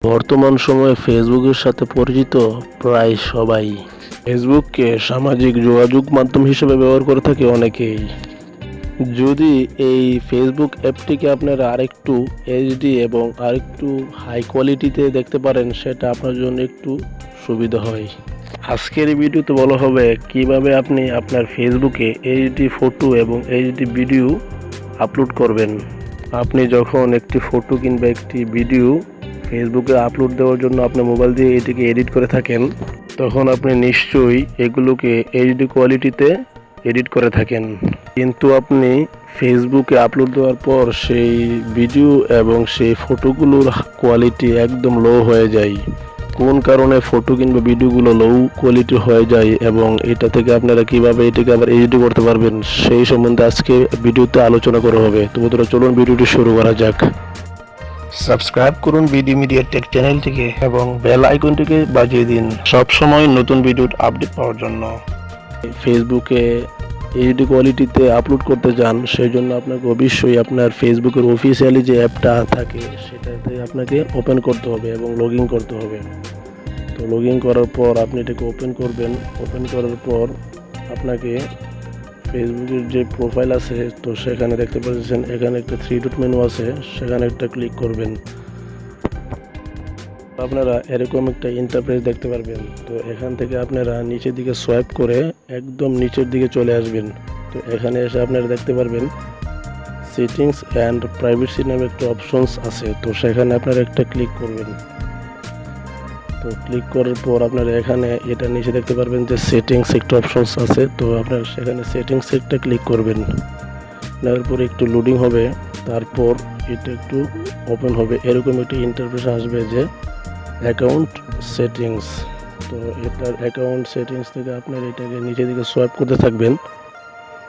বর্তমান সময়ে ফেসবুকের সাথে পরিচিত প্রায় সবাই। ফেসবুককে সামাজিক যোগাযোগ মাধ্যম হিসেবে ব্যবহার করে থাকে অনেকেই। যদি এই ফেসবুক অ্যাপটিকে আপনারা আরেকটু এইচডি এবং আরেকটু হাই কোয়ালিটিতে দেখতে পারেন, সেটা আপনার জন্য একটু সুবিধা হয়। আজকের এই ভিডিওতে বলা হবে কিভাবে আপনি আপনার ফেসবুকে এইচডি ফটো এবং এইচডি ভিডিও আপলোড করবেন। আপনি যখন একটি ফটো কিংবা একটি ভিডিও ফেসবুকে আপলোড দেওয়ার জন্য আপনার মোবাইল দিয়ে এটিকে এডিট করে থাকেন, তখন আপনি নিশ্চয়ই এগুলোকে এইচডি কোয়ালিটিতে এডিট করে থাকেন। কিন্তু আপনি ফেসবুকে আপলোড দেওয়ার পর সেই ভিডিও এবং সেই ফটোগুলোর কোয়ালিটি একদম লো হয়ে যায়। কোন কারণে ফটো কিংবা ভিডিওগুলো লো কোয়ালিটি হয়ে যায় এবং এটা থেকে আপনারা কিভাবে এটাকে আবার এইচডি করতে পারবেন, সেই সম্বন্ধে আজকে ভিডিওতে আলোচনা করা হবে। তো বন্ধুরা, চলুন ভিডিওটি শুরু করা যাক। সাবস্ক্রাইব করুন বিডি মিডিয়া টেক চ্যানেলটিকে এবং বেল আইকনটিকে বাজিয়ে দিন সব সময় নতুন ভিডিওর আপডেট পাওয়ার জন্য। ফেসবুকে এইচডি কোয়ালিটিতে আপলোড করতে চান, সেই জন্য আপনাকে অবশ্যই আপনার ফেসবুকের অফিসিয়ালি যে অ্যাপটা থাকে সেটাতে আপনাকে ওপেন করতে হবে এবং লগ ইন করতে হবে। তো লগ ইন করার পর আপনি এটাকে ওপেন করবেন। ওপেন করার পর আপনাকে ফেসবুকের যে প্রোফাইল আছে, তো সেখানে দেখতে পাচ্ছেন এখানে একটা 3 ডট মেনু আছে, সেখানে একটা ক্লিক করবেন। আপনারা এরকম একটা ইন্টারফেস দেখতে পারবেন। তো এখান থেকে আপনারা নিচের দিকে সোয়াইপ করে একদম নিচের দিকে চলে আসবেন। তো এখানে এসে আপনারা দেখতে পারবেন সেটিংস অ্যান্ড প্রাইভেসি নামে একটা অপশনস আছে, তো সেখানে আপনারা একটা ক্লিক করবেন। তো ক্লিক করার পর আপনারা এখানে এটা নিচে দেখতে পারবেন যে সেটিংস একটা অপশনস আছে, তো আপনারা সেখানে সেটিংস একটা ক্লিক করবেন। তারপর একটু লোডিং হবে, তারপর এটা একটু ওপেন হবে। এরকম একটা ইন্টারফেস আসবে যে অ্যাকাউন্ট সেটিংস। তো এটার অ্যাকাউন্ট সেটিংস থেকে আপনারা এটাকে নিচের দিকে সোয়াইপ করতে থাকবেন।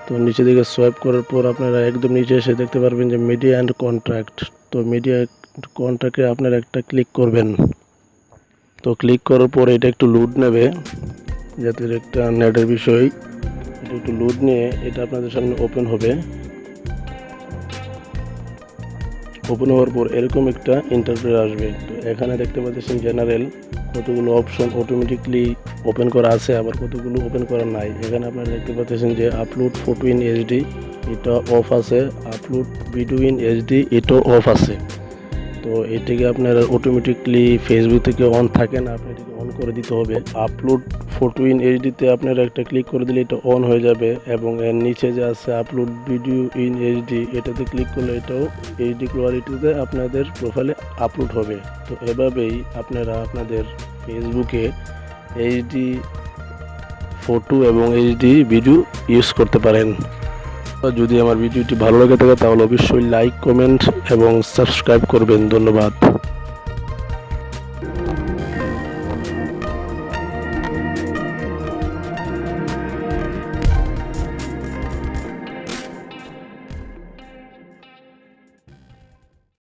তো নিচের দিকে সোয়াইপ করার পর আপনারা একদম নিচে এসে দেখতে পারবেন যে মিডিয়া অ্যান্ড কন্ট্রাক্ট। তো মিডিয়া কন্ট্রাক্টে আপনারা একটা ক্লিক করবেন। তো ক্লিক করার পর এটা একটু লোড নেবে, যাতে একটা নেটের বিষয়, এটা একটু লোড নিয়ে এটা আপনাদের সামনে ওপেন হবে। ওপেন হওয়ার পর এরকম একটা ইন্টারফেস আসবে। তো এখানে দেখতে পাচ্ছেন জেনারেল কতগুলো অপশন অটোমেটিকলি ওপেন করা আছে, আবার কতগুলো ওপেন করা নাই। এখানে আপনারা দেখতে পাচ্ছেন যে আপলোড ফটো ইন এইচডি এটা অফ আছে, আপলোড ভিডিও ইন এইচডি এটাও অফ আছে। তো এটাকে আপনারা অটোমেটিকলি ফেসবুক থেকে অন থাকে না, আপনি এটাকে অন করে দিতে হবে। আপলোড ফটো ইন এইচডিতে আপনারা একটা ক্লিক করে দিলে এটা অন হয়ে যাবে, এবং এর নিচে যে আছে আপলোড ভিডিও ইন এইচডি এটাতে ক্লিক করলে এটাও এইচডি কোয়ালিটিতে আপনাদের প্রোফাইলে আপলোড হবে। তো এভাবেই আপনারা আপনাদের ফেসবুকে এইচডি ফটো এবং এইচডি ভিডিও ইউজ করতে পারেন। যদি আমার ভিডিওটি ভালো লাগে থাকে তাহলে অবশ্যই লাইক, কমেন্ট এবং সাবস্ক্রাইব করবেন। ধন্যবাদ।